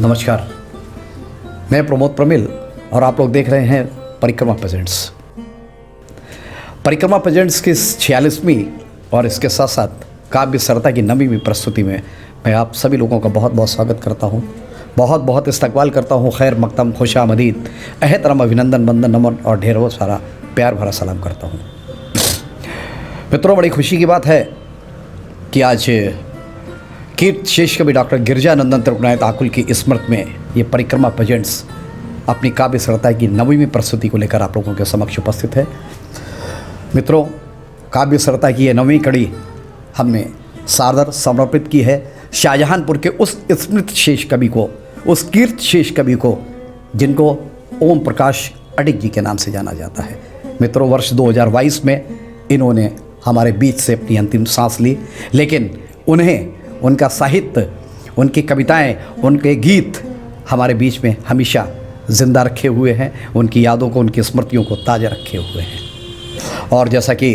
नमस्कार, मैं प्रमोद प्रमिल और आप लोग देख रहे हैं परिक्रमा प्रेजेंट्स। परिक्रमा प्रेजेंट्स की 46वीं और इसके साथ साथ काव्य सरिता की 9वीं प्रस्तुति में मैं आप सभी लोगों का बहुत बहुत स्वागत करता हूं, बहुत बहुत इस्तकबाल करता हूं, खैर मकदम, खुशामदीद, एहतराम, अभिनंदन, वंदन, नमन और ढेरों सारा प्यार भरा सलाम करता हूं। मित्रों, बड़ी खुशी की बात है कि आज कीर्त शेष कवि डॉक्टर गिरिजानंदन त्रिपुरारित आकुल की स्मृति में ये परिक्रमा प्रेजेंट्स अपनी काव्य सरिता की 9वीं प्रस्तुति को लेकर आप लोगों के समक्ष उपस्थित है। मित्रों, काव्य सरिता की ये 9वीं कड़ी हमने सादर समर्पित की है शाहजहांपुर के उस स्मृत शेष कवि को, उस कीर्त शेष कवि को जिनको ओम प्रकाश अडिग जी के नाम से जाना जाता है। मित्रों, वर्ष 2022 में इन्होंने हमारे बीच से अपनी अंतिम सांस ली, लेकिन उन्हें उनका साहित्य, उनकी कविताएं, उनके गीत हमारे बीच में हमेशा ज़िंदा रखे हुए हैं, उनकी यादों को, उनकी स्मृतियों को ताज़ा रखे हुए हैं। और जैसा कि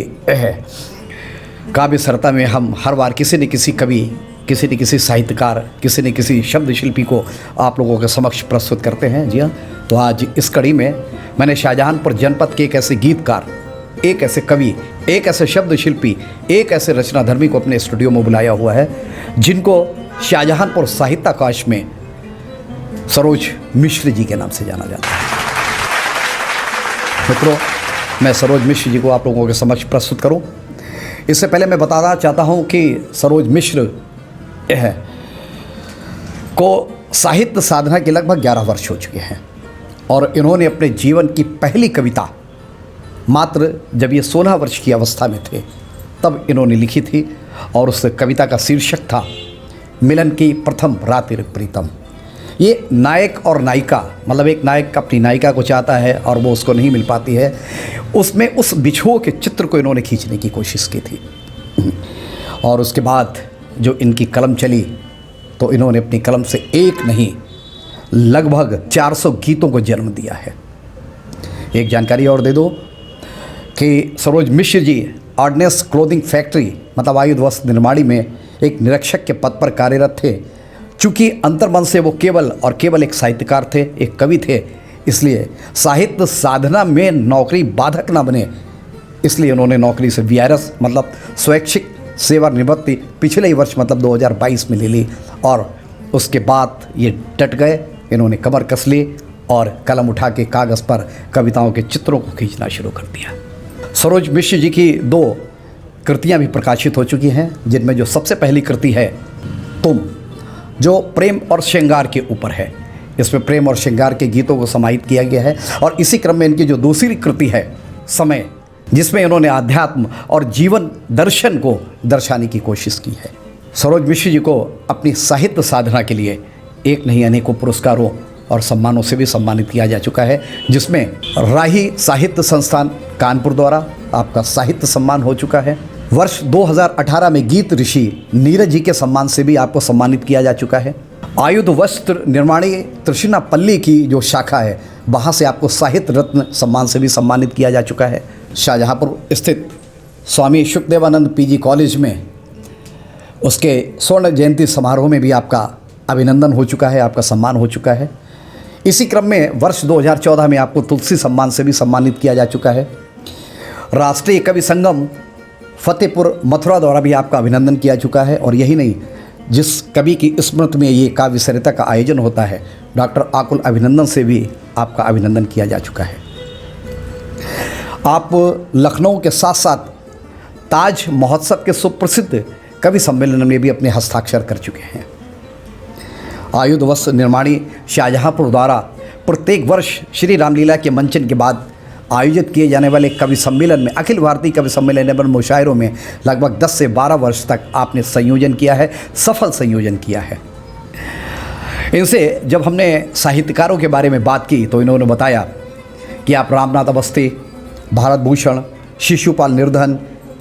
काव्य सरिता में हम हर बार किसी न किसी कवि, किसी न किसी साहित्यकार, किसी न किसी शब्द शिल्पी को आप लोगों के समक्ष प्रस्तुत करते हैं। जी हाँ, तो आज इस कड़ी में मैंने शाहजहांपुर जनपद के एक ऐसे गीतकार, एक ऐसे कवि, एक ऐसे शब्द शिल्पी, एक ऐसे रचनाधर्मी को अपने स्टूडियो में बुलाया हुआ है जिनको शाहजहांपुर साहित्याकाश में सरोज मिश्र जी के नाम से जाना जाता है। मित्रों, मैं सरोज मिश्र जी को आप लोगों के समक्ष प्रस्तुत करूं, इससे पहले मैं बताना चाहता हूं कि सरोज मिश्र को साहित्य साधना के लगभग 11 वर्ष हो चुके हैं और इन्होंने अपने जीवन की पहली कविता मात्र जब ये 16 वर्ष की अवस्था में थे तब इन्होंने लिखी थी और उस कविता का शीर्षक था मिलन की प्रथम रात्रि प्रीतम। ये नायक और नायिका, मतलब एक नायक अपनी नायिका को चाहता है और वो उसको नहीं मिल पाती है, उसमें उस बिछुओं के चित्र को इन्होंने खींचने की कोशिश की थी। और उसके बाद जो इनकी कलम चली तो इन्होंने अपनी कलम से एक नहीं लगभग 400 गीतों को जन्म दिया है। एक जानकारी और दे दो कि Saroj Mishra ji ordinance clothing factory, मतलब आयुध वस्त्र निर्माणी में एक निरीक्षक के पद पर कार्यरत थे। चूँकि अंतर्मन से वो केवल एक साहित्यकार थे, एक कवि थे, इसलिए साहित्य साधना में नौकरी बाधक न बने, इसलिए उन्होंने नौकरी से वीआरएस मतलब स्वैच्छिक सेवानिवृत्ति पिछले ही वर्ष मतलब 2022 में ले ली और उसके बाद ये डट गए, इन्होंने कमर कस ली और कलम उठा के कागज़ पर कविताओं के चित्रों को खींचना शुरू कर दिया। सरोज मिश्र जी की 2 कृतियां भी प्रकाशित हो चुकी हैं, जिनमें जो सबसे पहली कृति है तुम, जो प्रेम और श्रृंगार के ऊपर है। इसमें प्रेम और श्रृंगार के गीतों को समाहित किया गया है। और इसी क्रम में इनकी जो दूसरी कृति है समय, जिसमें इन्होंने आध्यात्म और जीवन दर्शन को दर्शाने की कोशिश की है। सरोज मिश्र जी को अपनी साहित्य साधना के लिए एक नहीं अनेकों पुरस्कारों और सम्मानों से भी सम्मानित किया जा चुका है, जिसमें राही साहित्य संस्थान कानपुर द्वारा आपका साहित्य सम्मान हो चुका है। वर्ष 2018 में गीत ऋषि नीरज जी के सम्मान से भी आपको सम्मानित किया जा चुका है। आयुध वस्त्र निर्माणी त्रिशुनापल्ली की जो शाखा है, वहाँ से आपको साहित्य रत्न सम्मान से भी सम्मानित किया जा चुका है। शाहजहांपुर स्थित स्वामी शुकदेवानंद पीजी कॉलेज में उसके स्वर्ण जयंती समारोह में भी आपका अभिनंदन हो चुका है, आपका सम्मान हो चुका है। इसी क्रम में वर्ष 2014 में आपको तुलसी सम्मान से भी सम्मानित किया जा चुका है। राष्ट्रीय कवि संगम फतेहपुर मथुरा द्वारा भी आपका अभिनंदन किया चुका है। और यही नहीं, जिस कवि की स्मृति में ये काव्य सरिता का आयोजन होता है, डॉक्टर आकुल अभिनंदन से भी आपका अभिनंदन किया जा चुका है। आप लखनऊ के साथ साथ ताज महोत्सव के सुप्रसिद्ध कवि सम्मेलन में भी अपने हस्ताक्षर कर चुके हैं। आयुध वस्त्र निर्माणी शाहजहांपुर द्वारा प्रत्येक वर्ष श्री रामलीला के मंचन के बाद आयोजित किए जाने वाले कवि सम्मेलन में, अखिल भारतीय कवि सम्मेलन एवं मुशायरों में लगभग 10 से 12 वर्ष तक आपने संयोजन किया है, सफल संयोजन किया है। इनसे जब हमने साहित्यकारों के बारे में बात की तो इन्होंने बताया कि आप रामनाथ अवस्थी, भारत भूषण, शिशुपाल निर्धन,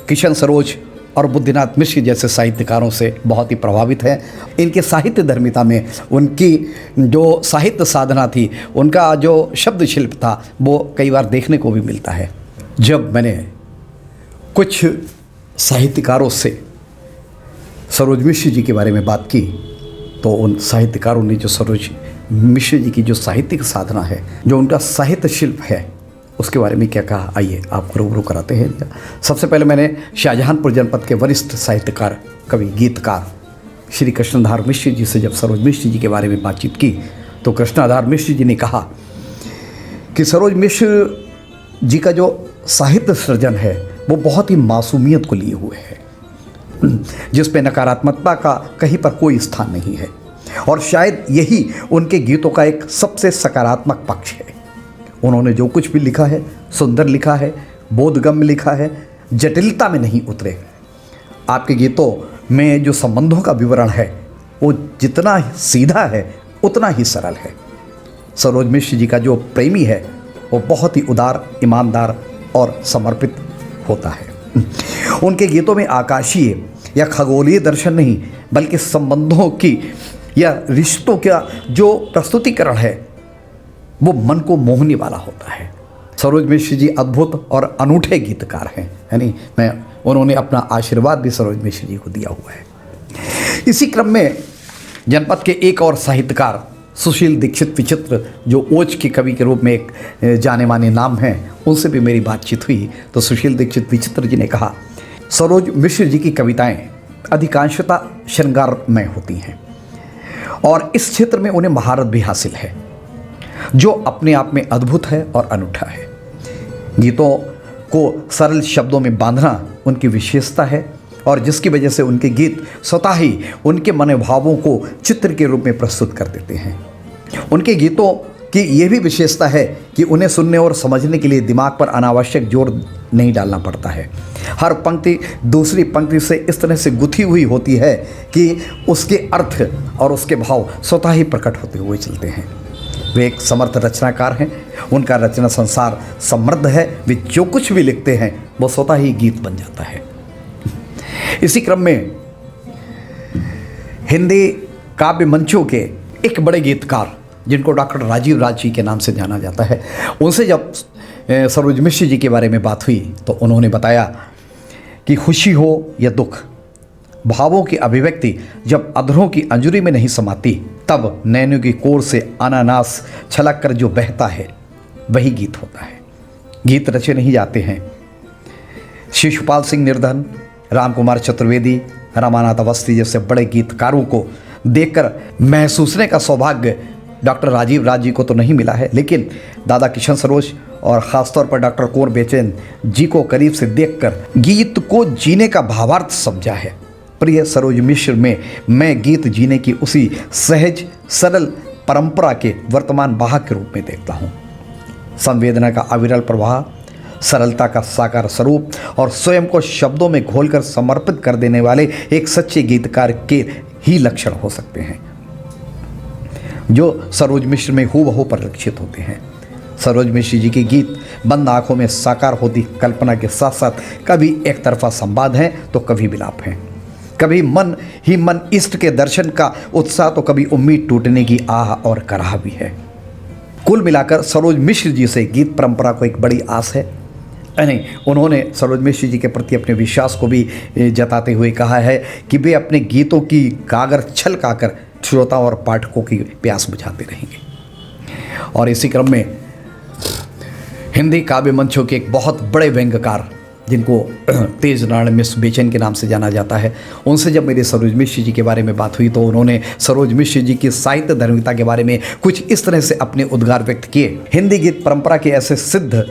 किशन सरोज और बुद्धिनाथ मिश्र जैसे साहित्यकारों से बहुत ही प्रभावित हैं। इनके साहित्य धर्मिता में उनकी जो साहित्य साधना थी, उनका जो शब्द शिल्प था, वो कई बार देखने को भी मिलता है। जब मैंने कुछ साहित्यकारों से सरोज मिश्र जी के बारे में बात की तो उन साहित्यकारों ने जो सरोज मिश्र जी की जो साहित्यिक साधना है, जो उनका साहित्य शिल्प है, उसके बारे में क्या कहा, आइए आपको रूबरू कराते हैं। सबसे पहले मैंने शाहजहानपुर जनपद के वरिष्ठ साहित्यकार, कवि, गीतकार श्री कृष्णधार मिश्र जी से जब सरोज मिश्र जी के बारे में बातचीत की तो कृष्णधार मिश्र जी ने कहा कि सरोज मिश्र जी का जो साहित्य सृजन है वो बहुत ही मासूमियत को लिए हुए है, जिसपे नकारात्मकता का कहीं पर कोई स्थान नहीं है, और शायद यही उनके गीतों का एक सबसे सकारात्मक पक्ष है। उन्होंने जो कुछ भी लिखा है सुंदर लिखा है, बोधगम्य लिखा है, जटिलता में नहीं उतरे। आपके गीतों में जो संबंधों का विवरण है वो जितना सीधा है उतना ही सरल है। सरोज मिश्र जी का जो प्रेमी है वो बहुत ही उदार, ईमानदार और समर्पित होता है। उनके गीतों में आकाशीय या खगोलीय दर्शन नहीं बल्कि संबंधों की या रिश्तों का जो प्रस्तुतिकरण है वो मन को मोहने वाला होता है। सरोज मिश्र जी अद्भुत और अनूठे गीतकार हैं, यानी उन्होंने अपना आशीर्वाद भी सरोज मिश्र जी को दिया हुआ है। इसी क्रम में जनपद के एक और साहित्यकार सुशील दीक्षित विचित्र, जो ओज के कवि के रूप में एक जाने माने नाम हैं, उनसे भी मेरी बातचीत हुई तो सुशील दीक्षित विचित्र जी ने कहा, सरोज मिश्र जी की कविताएं अधिकांशतः श्रृंगारमय होती हैं और इस क्षेत्र में उन्हें महारत भी हासिल है, जो अपने आप में अद्भुत है और अनूठा है। गीतों को सरल शब्दों में बांधना उनकी विशेषता है और जिसकी वजह से उनके गीत स्वतः ही उनके मनोभावों को चित्र के रूप में प्रस्तुत कर देते हैं। उनके गीतों की यह भी विशेषता है कि उन्हें सुनने और समझने के लिए दिमाग पर अनावश्यक जोर नहीं डालना पड़ता है। हर पंक्ति दूसरी पंक्ति से इस तरह से गुथी हुई होती है कि उसके अर्थ और उसके भाव स्वतः ही प्रकट होते हुए चलते हैं। वे एक समर्थ रचनाकार हैं, उनका रचना संसार समृद्ध है, वे जो कुछ भी लिखते हैं वो स्वतः ही गीत बन जाता है। इसी क्रम में हिंदी काव्य मंचों के एक बड़े गीतकार जिनको डॉक्टर राजीव राज जी के नाम से जाना जाता है, उनसे जब सरोज मिश्र जी के बारे में बात हुई तो उन्होंने बताया कि खुशी हो या दुख, भावों की अभिव्यक्ति जब अधरों की अंजुरी में नहीं समाती तब नैनों की कोर से अनानास छलक कर जो बहता है वही गीत होता है। गीत रचे नहीं जाते हैं। शिशुपाल सिंह निर्धन, रामकुमार चतुर्वेदी, रामानाथ अवस्थी जैसे बड़े गीतकारों को देखकर महसूसने का सौभाग्य डॉक्टर राजीव राज जी को तो नहीं मिला है, लेकिन दादा किशन सरोज और ख़ासतौर पर डॉक्टर कुंवर बेचैन जी को करीब से देखकर गीत को जीने का भावार्थ समझा है। प्रिय सरोज मिश्र में मैं गीत जीने की उसी सहज सरल परंपरा के वर्तमान वाहक के रूप में देखता हूँ। संवेदना का अविरल प्रवाह, सरलता का साकार स्वरूप और स्वयं को शब्दों में घोलकर समर्पित कर देने वाले एक सच्चे गीतकार के ही लक्षण हो सकते हैं, जो सरोज मिश्र में हूबहू परिलक्षित होते हैं। सरोज मिश्र जी के गीत बंद आंखों में साकार होती कल्पना के साथ साथ कभी एक तरफा संवाद हैं तो कभी विलाप हैं, कभी मन ही मन इष्ट के दर्शन का उत्साह तो कभी उम्मीद टूटने की आह और कराह भी है। कुल मिलाकर सरोज मिश्र जी से गीत परंपरा को एक बड़ी आस है। नहीं, उन्होंने सरोज मिश्र जी के प्रति अपने विश्वास को भी जताते हुए कहा है कि वे अपने गीतों की गागर छलकाकर श्रोताओं और पाठकों की प्यास बुझाते रहेंगे। और इसी क्रम में हिंदी काव्य मंचों के एक बहुत बड़े व्यंग्यकार जिनको तेज नारायण मिश्र बेचैन के नाम से जाना जाता है, उनसे जब मेरे सरोज मिश्र जी के बारे में बात हुई तो उन्होंने सरोज मिश्र जी की साहित्य धर्मिता के बारे में कुछ इस तरह से अपने उद्गार व्यक्त किए। हिंदी गीत परंपरा के ऐसे सिद्ध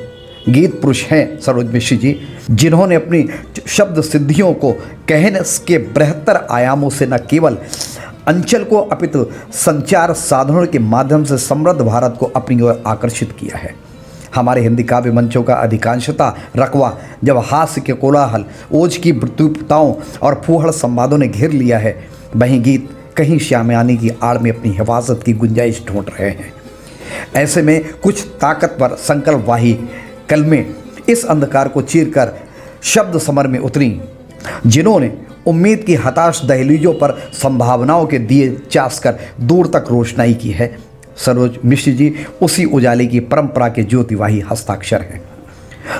गीत पुरुष हैं सरोज मिश्र जी, जिन्होंने अपनी शब्द सिद्धियों को कहने के बृहत्तर आयामों से न केवल अंचल को अपितु संचार साधनों के माध्यम से समृद्ध भारत को अपनी ओर आकर्षित किया है। हमारे हिंदी काव्य मंचों का अधिकांशतः रकबा जब हास्य के कोलाहल, ओज की प्रत्युक्ताओं और फूहड़ संवादों ने घेर लिया है, वहीं गीत कहीं श्यामयानी की आड़ में अपनी हिफाजत की गुंजाइश ढूंढ रहे हैं। ऐसे में कुछ ताकतवर संकल्पवाही कलमें इस अंधकार को चीरकर शब्द समर में उतरी, जिन्होंने उम्मीद की हताश दहलीजों पर संभावनाओं के दिए चासकर दूर तक रोशनाई की है। सरोज मिश्र जी उसी उजाले की परंपरा के ज्योतिवाही हस्ताक्षर हैं।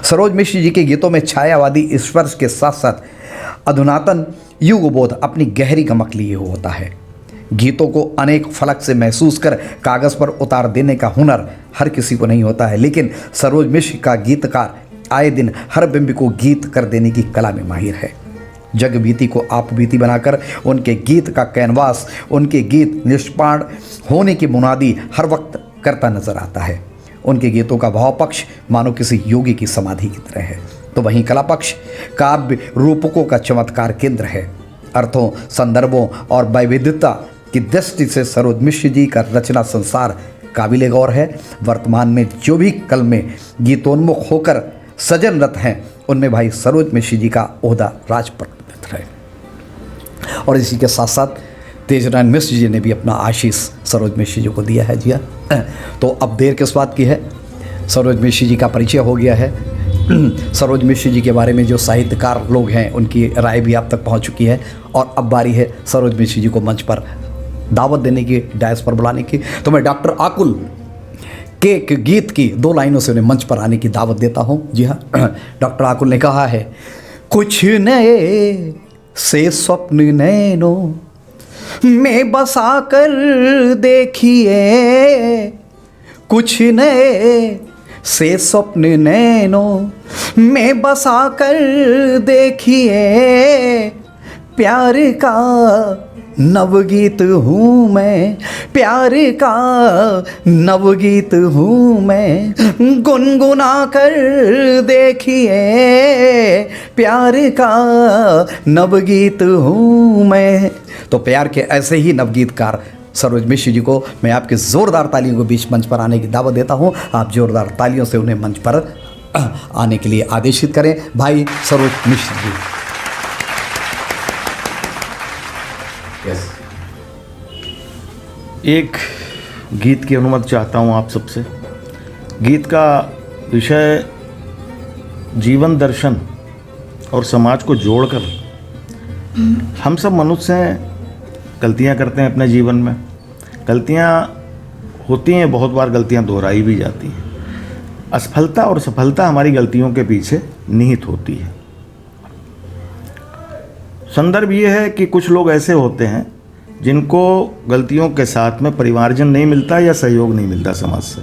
सरोज मिश्र जी के गीतों में छायावादी स्पर्श के साथ साथ अधुनातन युगबोध अपनी गहरी गमक लिए होता है। गीतों को अनेक फलक से महसूस कर कागज़ पर उतार देने का हुनर हर किसी को नहीं होता है, लेकिन सरोज मिश्र का गीतकार आए दिन हर बिंब को गीत कर देने की कला में माहिर है। जग बीती को आप बीती बनाकर उनके गीत का कैनवास, उनके गीत निष्पाण होने की मुनादी हर वक्त करता नजर आता है। उनके गीतों का भाव पक्ष मानो किसी योगी की समाधि की तरह है, तो वहीं कला पक्ष काव्य रूपकों का चमत्कार केंद्र है। अर्थों, संदर्भों और वैविध्यता की दृष्टि से सरोज मिश्र जी का रचना संसार काबिले गौर है। वर्तमान में जो भी कल में गीतोन्मुख होकर सजनरत हैं, उनमें भाई सरोज मिश्र जी का ओहदा राजपट है। और इसी के साथ साथ तेजनारायण मिश्र जी ने भी अपना आशीष सरोज मिश्र जी को दिया है। जी हाँ, तो अब देर किस बात की है, सरोज मिश्र जी का परिचय हो गया है। सरोज मिश्र जी के बारे में जो साहित्यकार लोग हैं उनकी राय भी आप तक पहुंच चुकी है, और अब बारी है सरोज मिश्र जी को मंच पर दावत देने की, डायस पर बुलाने की। तो मैं डॉक्टर आकुल के गीत की 2 लाइनों से उन्हें मंच पर आने की दावत देता हूं। जी हाँ, डॉक्टर आकुल ने कहा है, कुछ नए से स्वप्न नैनों में बसा कर देखिए, कुछ नए से स्वप्न नैनों में बसा कर देखिए, प्यार का नवगीत हूँ मैं, प्यार का नवगीत हूँ मैं, गुनगुना कर देखिए, प्यार का नवगीत हूँ मैं। तो प्यार के ऐसे ही नवगीतकार सरोज मिश्र जी को मैं आपके ज़ोरदार तालियों के बीच मंच पर आने की दावत देता हूँ। आप ज़ोरदार तालियों से उन्हें मंच पर आने के लिए आदेशित करें। भाई सरोज मिश्र जी। एक गीत की अनुमति चाहता हूँ आप सबसे। गीत का विषय जीवन दर्शन और समाज को जोड़कर, हम सब मनुष्य हैं, गलतियाँ करते हैं अपने जीवन में, गलतियाँ होती हैं, बहुत बार गलतियाँ दोहराई भी जाती हैं। असफलता और सफलता हमारी गलतियों के पीछे निहित होती है। संदर्भ ये है कि कुछ लोग ऐसे होते हैं जिनको गलतियों के साथ में परिवारजन नहीं मिलता या सहयोग नहीं मिलता समाज से।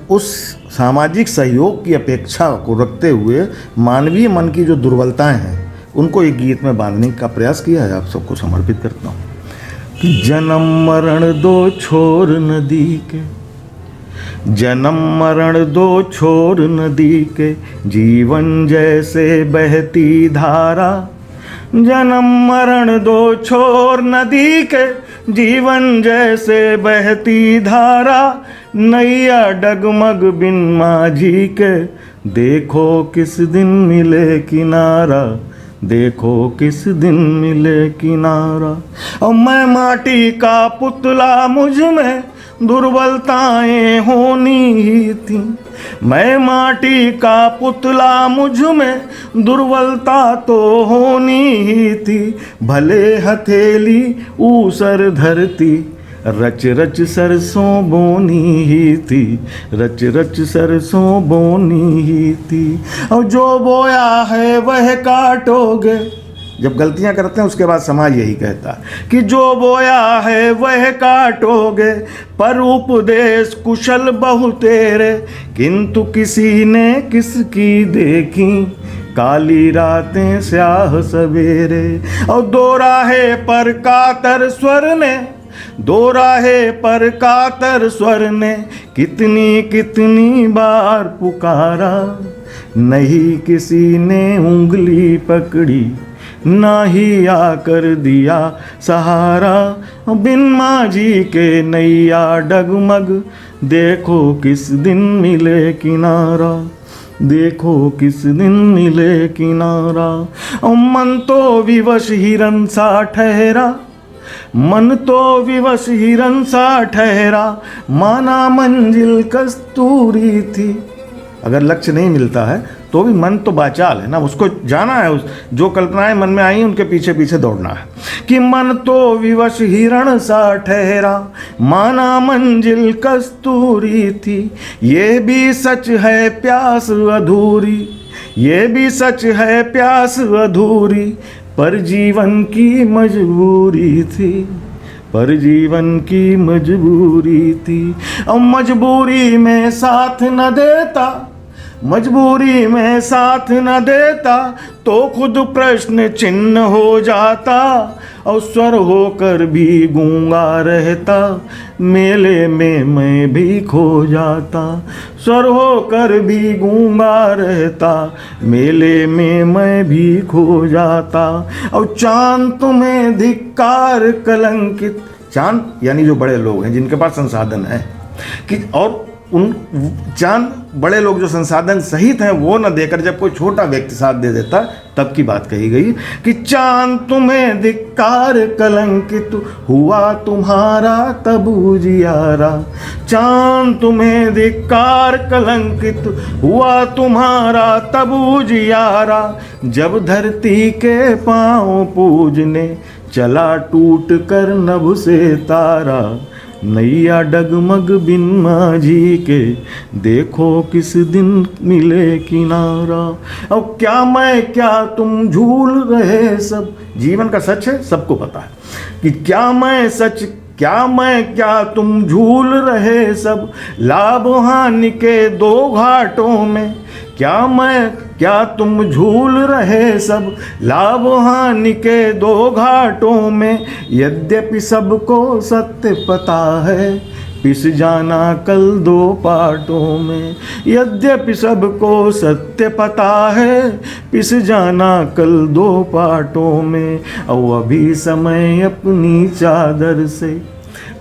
उस सामाजिक सहयोग की अपेक्षा को रखते हुए मानवीय मन की जो दुर्बलताएं हैं उनको एक गीत में बांधने का प्रयास किया है। आप सबको समर्पित करता हूँ कि जन्म मरण दो छोर नदी के, जन्म मरण दो छोर नदी के, जीवन जैसे बहती धारा, जन्म मरण दो छोर नदी के, जीवन जैसे बहती धारा, नैया डगमग बिन माझी के, देखो किस दिन मिले किनारा, देखो किस दिन मिले किनारा। और मैं माटी का पुतला, मुझ में दुर्बलताएं होनी ही थी, मैं माटी का पुतला, मुझ में दुर्बलता तो होनी ही थी, भले हथेली ऊसर धरती, रच रच सरसों बोनी ही थी, रच रच सरसों बोनी ही थी। और जो बोया है वह काटोगे, जब गलतियां करते हैं उसके बाद समाज यही कहता है कि जो बोया है वह काटोगे, पर उपदेश कुशल बहु तेरे, किंतु किसी ने किसकी देखी, काली रातें स्याह सवेरे। और दो राहे पर कातर स्वर ने, दो राहे पर कातर स्वर ने, कितनी कितनी बार पुकारा, नहीं किसी ने उंगली पकड़ी, ना ही आकर दिया सहारा। बिन माझी के नैया डगमग, देखो किस दिन मिले किनारा, देखो किस दिन मिले किनारा। मन तो विवश हिरन सा ठहरा, मन तो विवश हिरन सा ठहरा, माना मंजिल कस्तूरी थी। अगर लक्ष्य नहीं मिलता है तो भी मन तो बाचाल है ना, उसको जाना है, उस जो कल्पनाएं मन में आई उनके पीछे पीछे दौड़ना है। कि मन तो विवश हिरण सा ठहरा, माना मंजिल कस्तूरी थी, ये भी सच है प्यास अधूरी, ये भी सच है प्यास अधूरी, पर जीवन की मजबूरी थी, पर जीवन की मजबूरी थी। अब मजबूरी में साथ न देता, मजबूरी में साथ न देता तो खुद प्रश्न चिन्ह हो जाता। और स्वर होकर भी गूंगा रहता, मेले में मैं भी खो जाता। स्वर होकर भी गूंगा रहता, मेले में मैं भी खो जाता। और चांद तुम्हें धिक्कार कलंकित, चांद यानी जो बड़े लोग हैं जिनके पास संसाधन है कि, और उन चांद बड़े लोग जो संसाधन सहित हैं वो न देकर जब कोई छोटा व्यक्ति साथ दे देता, तब की बात कही गई कि चांद तुम्हें धिक्कार कलंकित हुआ तुम्हारा तब उजियारा। चांद तुम्हें धिक्कार कलंकित हुआ तुम्हारा तब उजियारा। जब धरती के पांव पूजने चला टूट कर नभ से तारा। नैया डगमग बिन माझी के देखो किस दिन मिले किनारा। अब क्या मैं क्या तुम झूल रहे सब, जीवन का सच है सबको पता है कि क्या मैं सच, क्या मैं क्या तुम झूल रहे सब लाभ हानि के दो घाटों में। क्या मैं क्या तुम झूल रहे सब लाभ हानि के दो घाटों में। यद्यपि सबको सत्य पता है पिस जाना कल दो पाटों में। यद्यपि सबको सत्य पता है पिस जाना कल दो पाटों में। और अभी समय अपनी चादर से,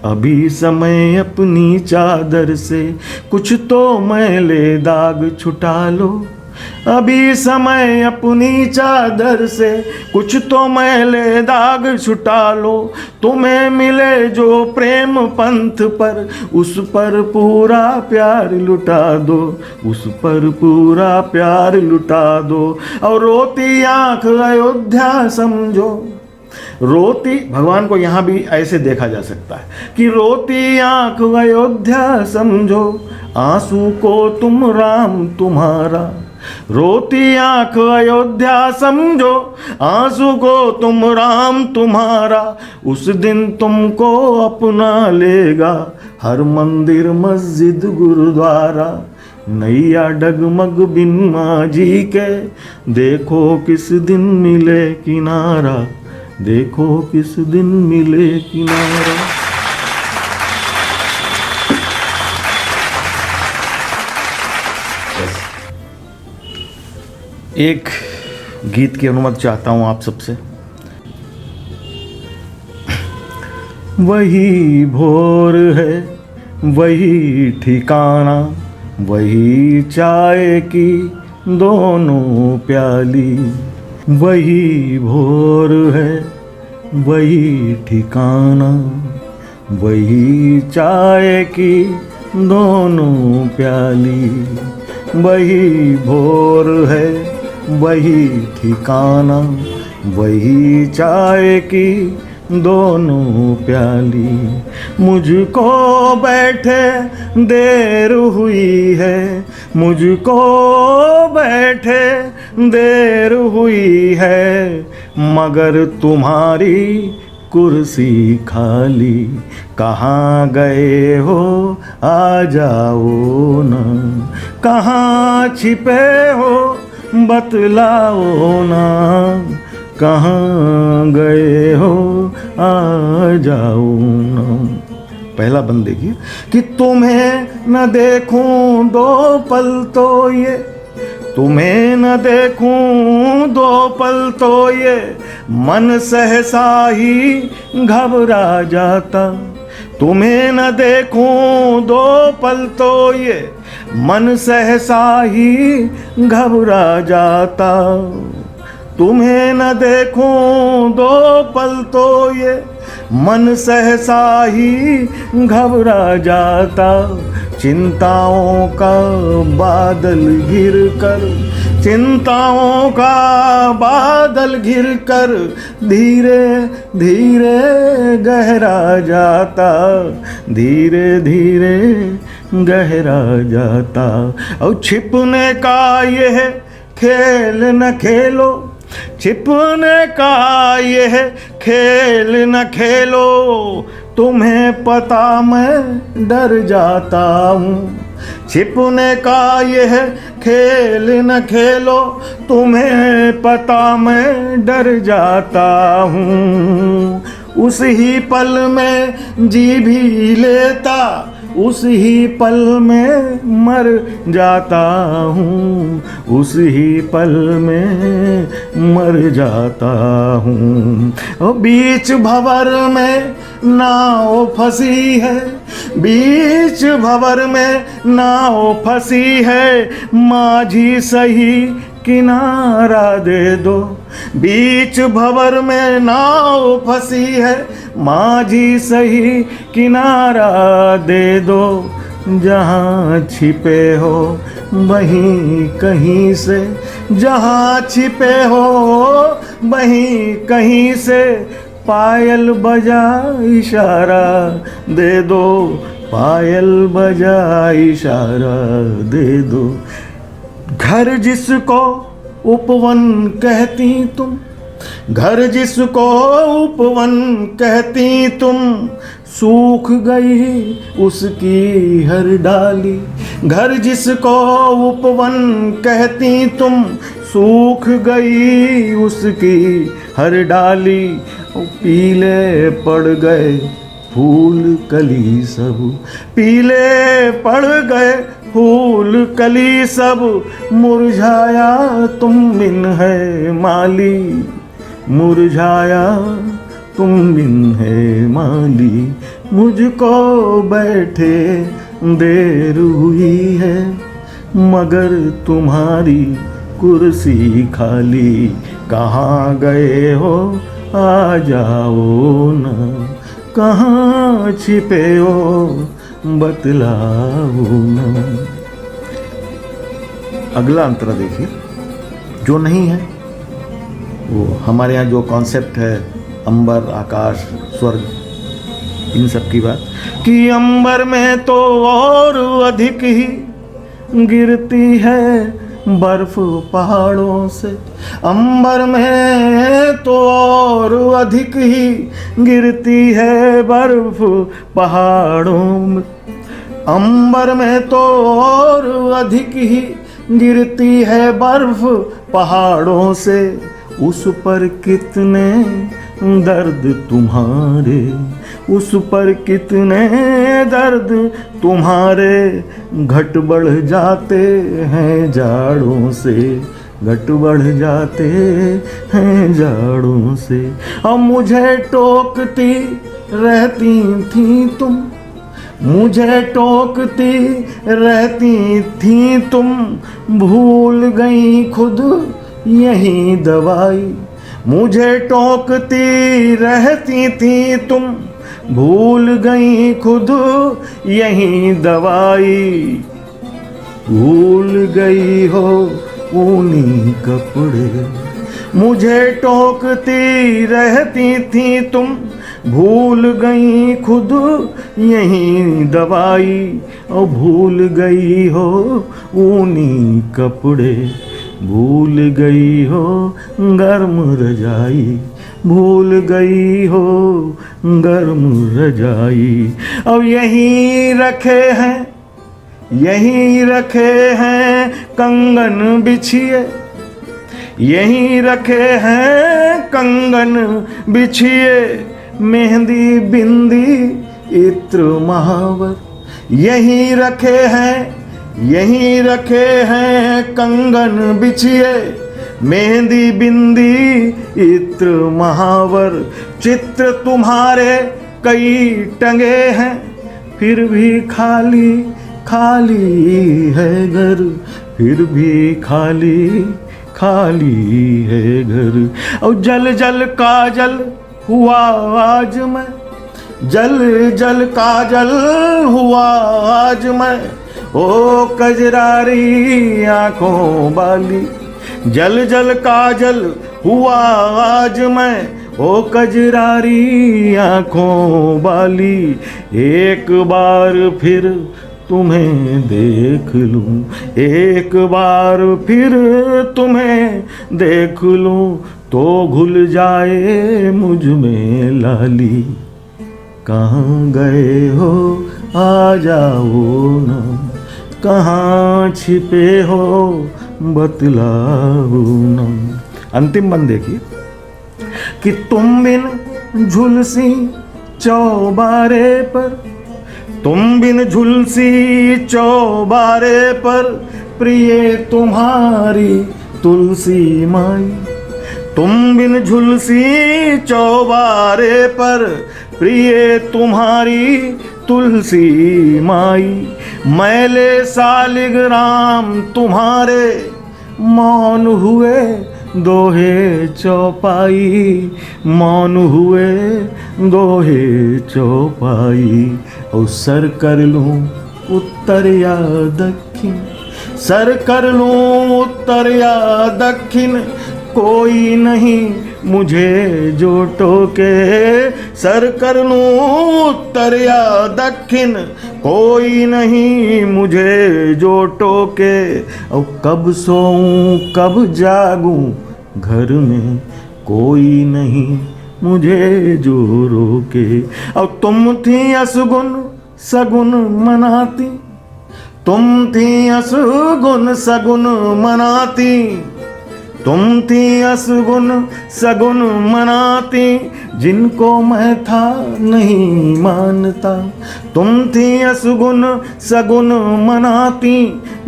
अभी समय अपनी चादर से कुछ तो मैले दाग छुटा लो। अभी समय अपनी चादर से कुछ तो मैले दाग छुटा लो। तुम्हें मिले जो प्रेम पंथ पर उस पर पूरा प्यार लुटा दो, उस पर पूरा प्यार लुटा दो। और रोती आंख अयोध्या समझो, रोती, भगवान को यहाँ भी ऐसे देखा जा सकता है कि रोती आंख अयोध्या समझो, आंसू को तुम राम तुम्हारा। रोती आंख अयोध्या समझो, आंसू को तुम राम तुम्हारा। उस दिन तुमको अपना लेगा हर मंदिर मस्जिद गुरुद्वारा। नैया डगमग बिन माझी के देखो किस दिन मिले किनारा, देखो किस दिन मिले किनारा। एक गीत की अनुमति चाहता हूं आप सबसे। वही भोर है, वही ठिकाना, वही चाय की दोनों प्याली। वही भोर है, वही ठिकाना, वही चाय की दोनों प्याली। वही भोर है, वही ठिकाना, वही चाय की दोनों प्याली। मुझको बैठे देर हुई है, मुझको बैठे देर हुई है, मगर तुम्हारी कुर्सी खाली। कहाँ गए हो आ जाओ ना, कहाँ छिपे हो बतलाओ ना, कहाँ गए हो आ जाओ ना। पहला बंद देखिए कि तुम्हें न देखूं दो पल तो ये, तुम्हें न देखूं दो पल तो ये मन सहसा ही घबरा जाता। तुम्हें न देखूं दो पल तो ये मन सहसा ही घबरा जाता। तुम्हें न देखूं दो पल तो ये मन सहसा ही घबरा जाता। चिंताओं का बादल घिर कर, चिंताओं का बादल घिर कर धीरे धीरे गहरा जाता, धीरे धीरे गहरा जाता। और छिपने का यह खेल न खेलो, छिपने का यह खेल न खेलो, तुम्हें पता मैं डर जाता हूँ। छिपने का यह खेल न खेलो, तुम्हें पता मैं डर जाता हूँ। उस ही पल में जी भी लेता, उस ही पल में मर जाता हूँ, उस ही पल में मर जाता हूँ। ओ बीच भंवर में नाव फंसी है, बीच भंवर में नाव फंसी है, माझी सही किनारा दे दो। बीच भंवर में नाव फंसी है, माझी सही किनारा दे दो। जहाँ छिपे हो वहीं कहीं से, जहाँ छिपे हो वहीं कहीं से, पायल बजा इशारा दे दो, पायल बजा इशारा दे दो। घर जिसको उपवन कहती तुम, घर जिसको उपवन कहती तुम, सूख गई उसकी हर डाली। घर जिसको उपवन कहती तुम, सूख गई उसकी हर डाली। पीले पड़ गए फूल कली सब, पीले पड़ गए फूल कली सब, मुरझाया तुम बिन है माली, मुरझाया तुम बिन है माली। मुझको बैठे देर हुई है, मगर तुम्हारी कुर्सी खाली। कहाँ गए हो आ जाओ ना, कहाँ छिपे हो बतलाओ ना। अगला अंतरा देखिए, जो नहीं है वो हमारे यहाँ जो कॉन्सेप्ट है अंबर, आकाश, स्वर्ग, इन सब की बात, कि अंबर में तो और अधिक ही गिरती है बर्फ पहाड़ों से। अंबर में तो और अधिक ही गिरती है बर्फ पहाड़ों में। अंबर में तो और अधिक ही गिरती है बर्फ पहाड़ों से। उस पर कितने दर्द तुम्हारे, उस पर कितने दर्द तुम्हारे, घट बढ़ जाते हैं जाड़ों से, घट बढ़ जाते हैं जाड़ों से। और मुझे टोकती रहती थी तुम, मुझे टोकती रहती थी तुम, भूल गई खुद यही दवाई। मुझे टोकती रहती थी तुम, भूल गई खुद यही दवाई। भूल गई हो ऊनी कपड़े, मुझे टोकती रहती थी तुम, भूल गई खुद यही दवाई। और भूल गई हो ऊनी कपड़े, भूल गई हो गर्म रजाई, भूल गई हो गर्म रजाई। अब यहीं रखे हैं, यहीं रखे हैं कंगन बिछिए, यहीं रखे हैं कंगन बिछिए। मेहंदी बिंदी इत्र महावर, यहीं रखे हैं, यहीं रखे हैं कंगन बिछिए। मेहंदी बिंदी इत्र महावर, चित्र तुम्हारे कई टंगे हैं, फिर भी खाली खाली है घर, फिर भी खाली खाली है घर। और जल जल काजल हुआ आज मैं, जल जल काजल हुआ आज मैं। ओ कजरारी आंखों वाली, जल जल काजल हुआ आज मैं। ओ कजरारी आंखों वाली, एक बार फिर तुम्हें देख लूं, एक बार फिर तुम्हें देख लूं, तो घुल जाए मुझ में लाली। कहाँ गए हो आ जाओ ना, कहाँ छिपे हो बतलाओ ना। अंतिम बंद देखिए कि तुम बिन झुलसी चौबारे पर, तुम बिन झुलसी चौबारे पर, प्रिय तुम्हारी तुलसी माई। तुम बिन झुलसी चौबारे पर, प्रिय तुम्हारी तुलसी माई। मैले सालिग्राम तुम्हारे, मौन हुए दोहे चौपाई, मौन हुए दोहे चौपाई। और सर कर लूं उत्तर या दक्षिण, सर कर लूं उत्तर या दक्षिण, कोई नहीं मुझे जो टोके। सर कर लूं उत्तर या दक्षिण, कोई नहीं मुझे जो टोके। और कब सोऊं कब जागूं, घर में कोई नहीं मुझे जो रोके। और तुम थी असगुन सगुन मनाती, तुम थी असगुन सगुन मनाती, तुम थी असगुन सगुन मनाती, जिनको मैं था नहीं मानता। तुम थी असगुन सगुन मनाती,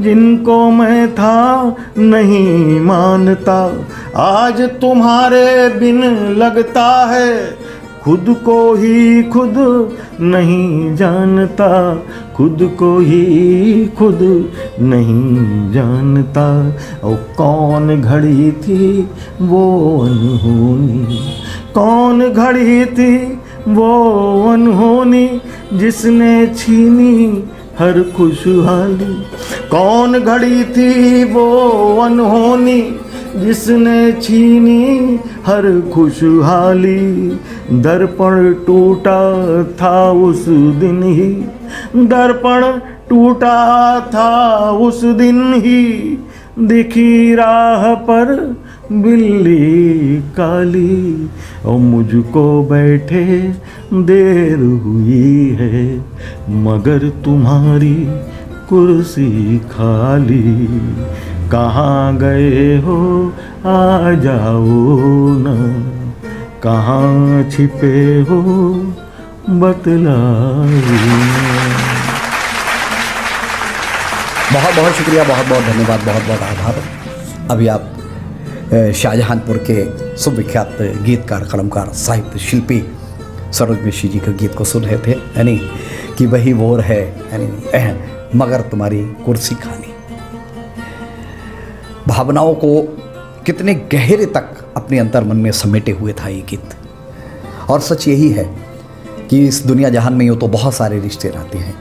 जिनको मैं था नहीं मानता। आज तुम्हारे बिन लगता है खुद को ही खुद नहीं जानता, खुद को ही खुद नहीं जानता। और कौन घड़ी थी वो अनहोनी, कौन घड़ी थी वो अनहोनी, जिसने छीनी हर खुशहाली। कौन घड़ी थी वो अनहोनी, जिसने छीनी हर खुशहाली। दर्पण टूटा था उस दिन ही, दर्पण टूटा था उस दिन ही, दिखी राह पर बिल्ली काली। और मुझको बैठे देर हुई है, मगर तुम्हारी कुर्सी खाली। कहाँ गए हो आ जाओ ना, कहाँ छिपे हो बतलाओ। बहुत बहुत शुक्रिया, बहुत बहुत धन्यवाद, बहुत बहुत आभार। अभी आप शाहजहांपुर के सुविख्यात गीतकार, कलमकार, साहित्य शिल्पी सरोज मिश्र जी के गीत को सुन रहे थे, यानी कि वही वोर है, यानी मगर तुम्हारी कुर्सी खाली। भावनाओं को कितने गहरे तक अपने अंतर मन में समेटे हुए था ये गीत। और सच यही है कि इस दुनिया जहान में यूँ तो बहुत सारे रिश्ते रहते हैं,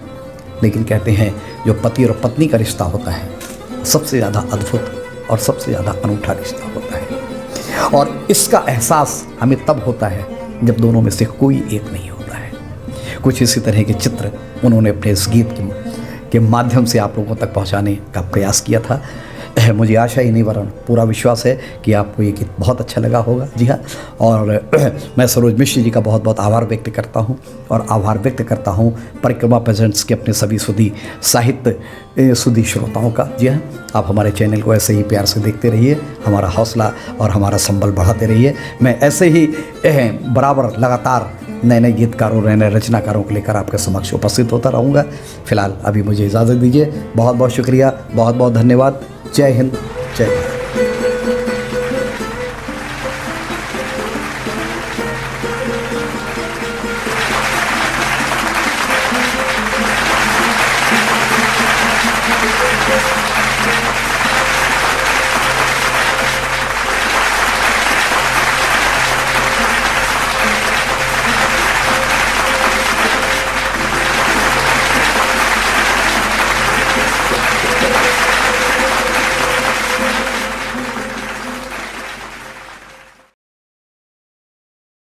लेकिन कहते हैं जो पति और पत्नी का रिश्ता होता है सबसे ज़्यादा अद्भुत और सबसे ज़्यादा अनूठा रिश्ता होता है। और इसका एहसास हमें तब होता है जब दोनों में से कोई एक नहीं होता है। कुछ इसी तरह के चित्र उन्होंने अपने इस गीत के माध्यम से आप लोगों तक पहुंचाने का प्रयास किया था। मुझे आशा ही नहीं वरन पूरा विश्वास है कि आपको ये गीत बहुत अच्छा लगा होगा। जी हाँ, और मैं सरोज मिश्र जी का बहुत बहुत आभार व्यक्त करता हूँ, और आभार व्यक्त करता हूँ परिक्रमा प्रेजेंट्स के अपने सभी सुधी साहित्य सुधी श्रोताओं का। जी हाँ, आप हमारे चैनल को ऐसे ही प्यार से देखते रहिए, हमारा हौसला और हमारा संबल बढ़ाते रहिए। मैं ऐसे ही बराबर लगातार नए नए गीतकारों, नए नए रचनाकारों को लेकर आपके समक्ष उपस्थित होता रहूँगा। फिलहाल अभी मुझे इजाज़त दीजिए। बहुत बहुत शुक्रिया, बहुत बहुत धन्यवाद। जय हिंद, जय भारत।